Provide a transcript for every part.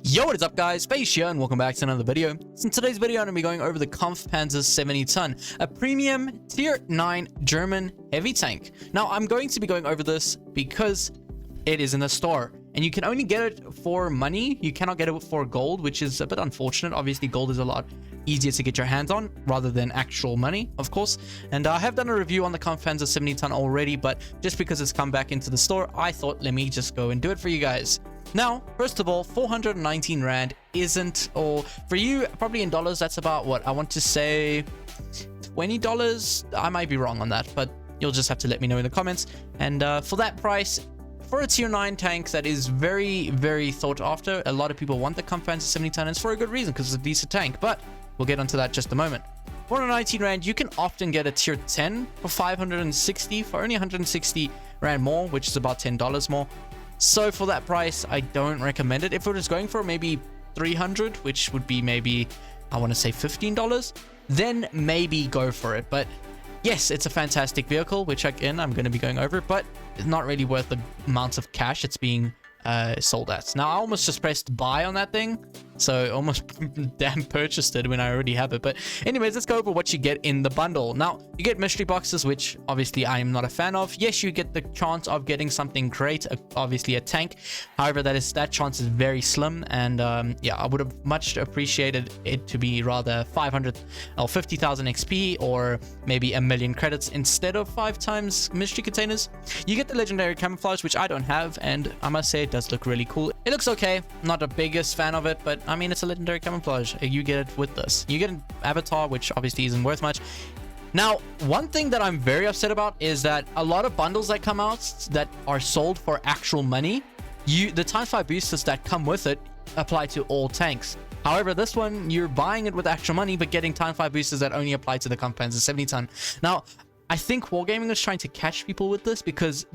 Yo, what is up guys, Face here and welcome back to another video. So in today's video I'm going to be going over the KPZ-70t, a premium tier 9 German heavy tank. Now I'm going to be going over this because it is in the store and you can only get it for money. You cannot get it for gold, which is a bit unfortunate. Obviously gold is a lot easier to get your hands on rather than actual money, of course. And I have done a review on the KPZ-70t already, but just because it's come back into the store, I thought let me just go and do it for you guys. Now, first of all, 419 Rand isn't, or for you, probably in dollars, that's about what I want to say $20. I might be wrong on that, but you'll just have to let me know in the comments. And for that price, for a tier 9 tank that is very, very thought after, a lot of people want the KPZ-70t, and it's for a good reason because it's a decent tank, but we'll get onto that just a moment. 419 Rand, you can often get a tier 10 for 560, for only 160 Rand more, which is about $10 more. So for that price, I don't recommend it. If it was going for maybe 300, which would be maybe, I want to say $15, then maybe go for it. But yes, it's a fantastic vehicle, which again, I'm going to be going over, but it's not really worth the amount of cash it's being sold at. Now, I almost just pressed buy on that thing, so almost damn purchased it when I already have it. But anyways, let's go over what you get in the bundle. Now, you get mystery boxes, which obviously I am not a fan of. Yes, you get the chance of getting something great, obviously a tank. However, that chance is very slim, and yeah, I would have much appreciated it to be rather 500 or 50,000 XP, or maybe 1,000,000 credits instead of 5 times mystery containers. You get the legendary camouflage, which I don't have, and I must say it does look really cool. It looks okay, not the biggest fan of it, but I mean, it's a legendary camouflage. You get it with this. You get an avatar, which obviously isn't worth much. Now, one thing that I'm very upset about is that a lot of bundles that come out that are sold for actual money, the ×5 boosters that come with it apply to all tanks. However, this one, you're buying it with actual money, but getting ×5 boosters that only apply to the KPZ-70t. Now, I think Wargaming is trying to catch people with this because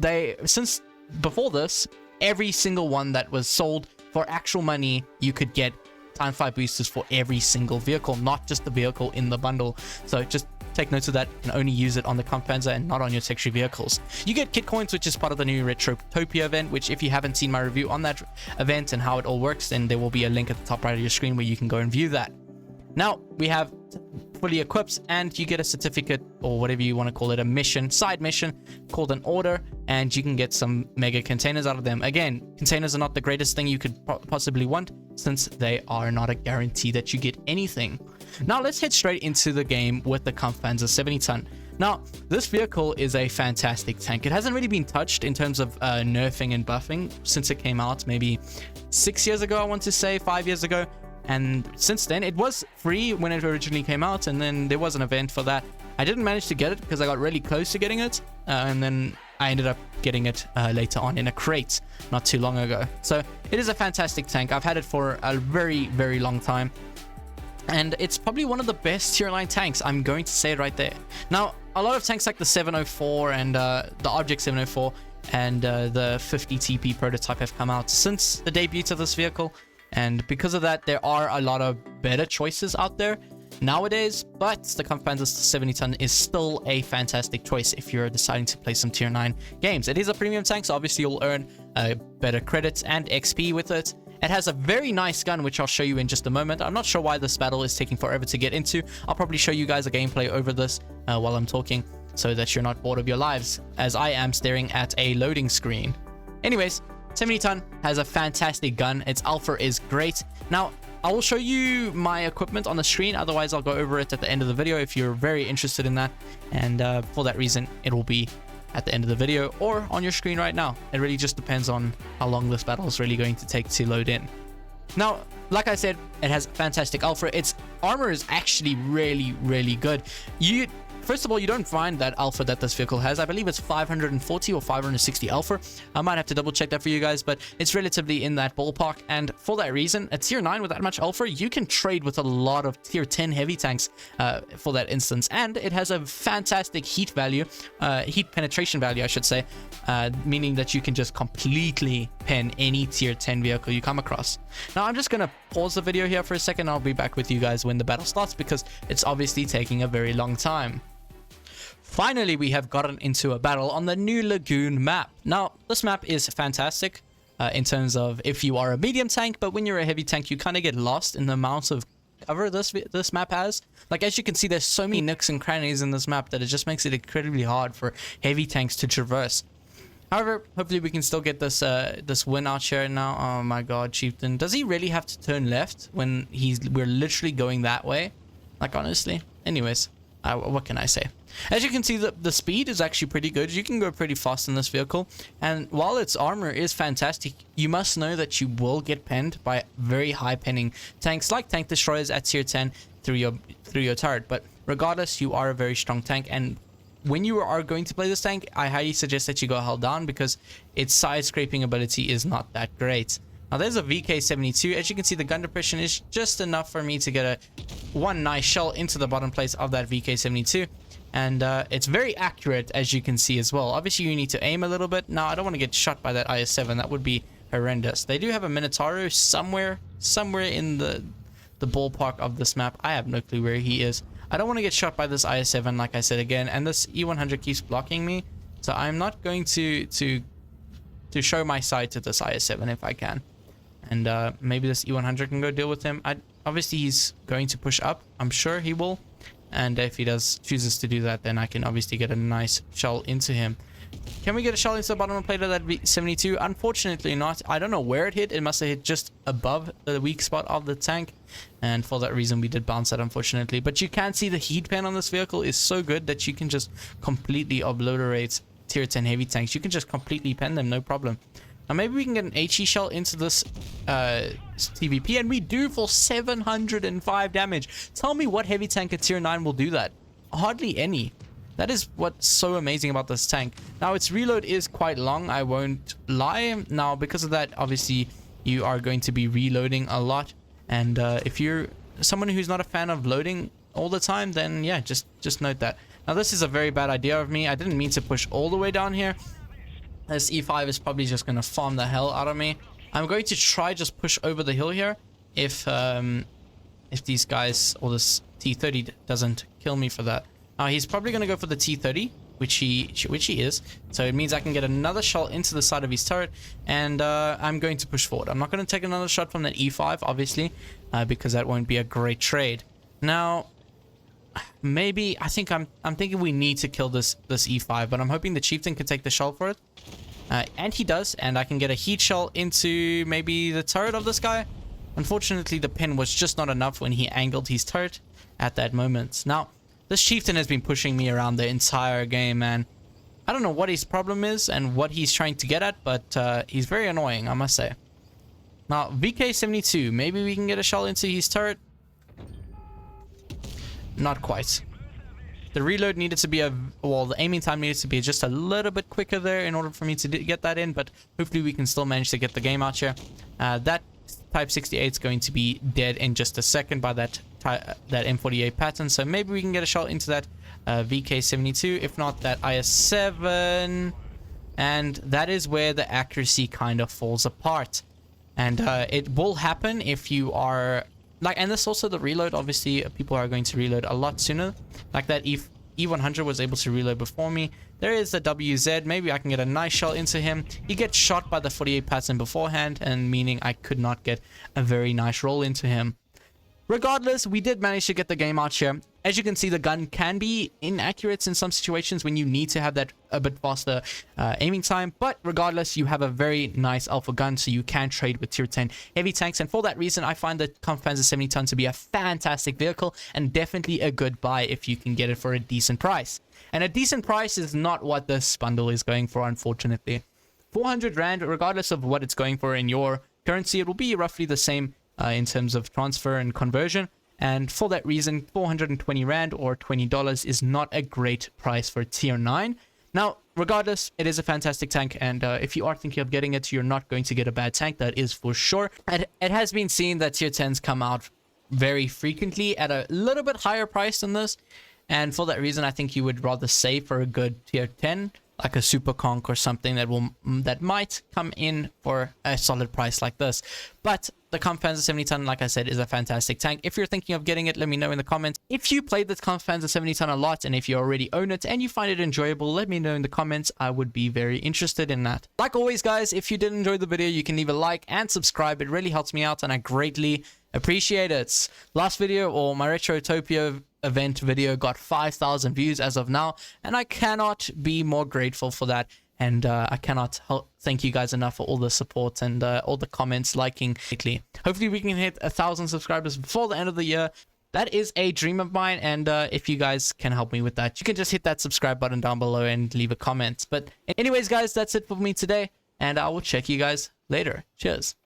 since before this, every single one that was sold for actual money, you could get ×5 boosters for every single vehicle, not just the vehicle in the bundle. So just take note of that and only use it on the KPZ and not on your texture vehicles. You get kit coins, which is part of the new Retrotopia event, which if you haven't seen my review on that event and how it all works, then there will be a link at the top right of your screen where you can go and view that. Now, we have fully equipped, and you get a certificate, or whatever you want to call it, a mission, side mission called an order, and you can get some mega containers out of them. Again, containers are not the greatest thing you could possibly want, since they are not a guarantee that you get anything. Now let's head straight into the game with the KPZ-70t. Now, this vehicle is a fantastic tank. It hasn't really been touched in terms of nerfing and buffing since it came out maybe 6 years ago, I want to say, 5 years ago. And since then, it was free when it originally came out, and then there was an event for that. I didn't manage to get it because I got really close to getting it, and then I ended up getting it later on in a crate not too long ago. So it is a fantastic tank. I've had it for a very, very long time, and it's probably one of the best tier 9 tanks. I'm going to say it right there. Now, a lot of tanks like the 704 and the Object 704 and the 50 TP prototype have come out since the debut of this vehicle. And because of that, there are a lot of better choices out there nowadays, but the KPZ-70t is still a fantastic choice if you're deciding to play some tier 9 games. It is a premium tank, so obviously you'll earn better credits and XP with it. It has a very nice gun, which I'll show you in just a moment. I'm not sure why this battle is taking forever to get into. I'll probably show you guys a gameplay over this while I'm talking, so that you're not bored of your lives, as I am staring at a loading screen. Anyways, 70t has a fantastic gun. Its alpha is great. Now, I will show you my equipment on the screen. Otherwise, I'll go over it at the end of the video if you're very interested in that. And for that reason, it will be at the end of the video or on your screen right now. It really just depends on how long this battle is really going to take to load in. Now, like I said, it has fantastic alpha. Its armor is actually really, really good. First of all, you don't find that alpha that this vehicle has. I believe it's 540 or 560 alpha. I might have to double check that for you guys, but it's relatively in that ballpark. And for that reason, a tier 9 with that much alpha, you can trade with a lot of tier 10 heavy tanks for that instance. And it has a fantastic heat penetration value, I should say, meaning that you can just completely pen any tier 10 vehicle you come across. Now, I'm just going to pause the video here for a second. I'll be back with you guys when the battle starts, because it's obviously taking a very long time. Finally, we have gotten into a battle on the new Lagoon map. Now, this map is fantastic. in terms of if you are a medium tank, but when you're a heavy tank, you kind of get lost in the amount of cover this map has. Like, as you can see, there's so many nooks and crannies in this map that it just makes it incredibly hard for heavy tanks to traverse. However, hopefully we can still get this this win out here now. Oh my god, Chieftain. Does he really have to turn left when we're literally going that way? Like, honestly. Anyways, what can I say? As you can see, the speed is actually pretty good. You can go pretty fast in this vehicle. And while its armor is fantastic, you must know that you will get penned by very high penning tanks like tank destroyers at tier 10 through your turret. But regardless, you are a very strong tank, and when you are going to play this tank, I highly suggest that you go held down because its side scraping ability is not that great. Now there's a VK-72. As you can see, the gun depression is just enough for me to get one nice shell into the bottom place of that VK-72. And it's very accurate, as you can see as well. Obviously, you need to aim a little bit. Now, I don't want to get shot by that IS-7. That would be horrendous. They do have a Minotauro somewhere in the ballpark of this map. I have no clue where he is. I don't want to get shot by this IS-7, like I said again, and this E100 keeps blocking me, so I'm not going to show my side to this IS-7 if I can. And maybe this E100 can go deal with him. Obviously, he's going to push up. I'm sure he will. And if he chooses to do that, then I can obviously get a nice shell into him. Can we get a shell into the bottom plate of that V72? Unfortunately not. I don't know where it hit. It must have hit just above the weak spot of the tank. And for that reason, we did bounce that, unfortunately. But you can see the heat pen on this vehicle is so good that you can just completely obliterate tier 10 heavy tanks. You can just completely pen them, no problem. Now maybe we can get an HE shell into this TVP, and we do for 705 damage. Tell me what heavy tank at tier 9 will do that. Hardly any. That is what's so amazing about this tank. Now, its reload is quite long, I won't lie. Now, because of that, obviously, you are going to be reloading a lot. And if you're someone who's not a fan of loading all the time, then yeah, just note that. Now, this is a very bad idea of me. I didn't mean to push all the way down here. This E5 is probably just going to farm the hell out of me. I'm going to try just push over the hill here. If these guys, or this T30 doesn't kill me for that. Now, he's probably going to go for the T30, which he is. So it means I can get another shell into the side of his turret, and I'm going to push forward. I'm not going to take another shot from that E5, obviously, because that won't be a great trade. Now, maybe I'm thinking we need to kill this E5, but I'm hoping the Chieftain can take the shell for it. And he does, and I can get a heat shell into maybe the turret of this guy. Unfortunately, the pin was just not enough when he angled his turret at that moment. Now, this Chieftain has been pushing me around the entire game, man. I don't know what his problem is and what he's trying to get at, but he's very annoying, I must say. Now, VK-72, maybe we can get a shell into his turret. Not quite. The reload needed to be the aiming time needed to be just a little bit quicker there in order for me to get that in, but hopefully we can still manage to get the game out here. That Type 68 is going to be dead in just a second by that M48 pattern, so maybe we can get a shot into that VK-72, if not that IS-7, and that is where the accuracy kind of falls apart. And it will happen if you are and this also the reload. Obviously, people are going to reload a lot sooner. Like that E100 was able to reload before me. There is the WZ. Maybe I can get a nice shell into him. He gets shot by the 48 pattern beforehand, and meaning I could not get a very nice roll into him. Regardless, we did manage to get the game out here. As you can see, the gun can be inaccurate in some situations when you need to have that a bit faster aiming time. But regardless, you have a very nice alpha gun, so you can trade with tier 10 heavy tanks. And for that reason, I find the KPZ-70t to be a fantastic vehicle and definitely a good buy if you can get it for a decent price. And a decent price is not what this bundle is going for, unfortunately. 400 Rand, regardless of what it's going for in your currency, it will be roughly the same in terms of transfer and conversion. And for that reason, 420 Rand or $20 is not a great price for tier 9. Now, regardless, it is a fantastic tank, and if you are thinking of getting it, you're not going to get a bad tank, that is for sure. And it has been seen that tier 10s come out very frequently at a little bit higher price than this, and for that reason, I think you would rather save for a good tier 10, like a Super Conk or something that might come in for a solid price like this. But the Kampfpanzer 70-ton, like I said, is a fantastic tank. If you're thinking of getting it, let me know in the comments. If you played the Kampfpanzer 70-ton a lot, and if you already own it and you find it enjoyable, let me know in the comments. I would be very interested in that. Like always, guys, if you did enjoy the video, you can leave a like and subscribe. It really helps me out, and I greatly appreciate it. Last video, or my Retrotopia event video, got 5,000 views as of now, and I cannot be more grateful for that. And I cannot thank you guys enough for all the support and all the comments, liking lately. Hopefully we can hit 1,000 subscribers before the end of the year. That is a dream of mine, and if you guys can help me with that, you can just hit that subscribe button down below and leave a comment. But anyways, guys, that's it for me today, and I will check you guys later. Cheers.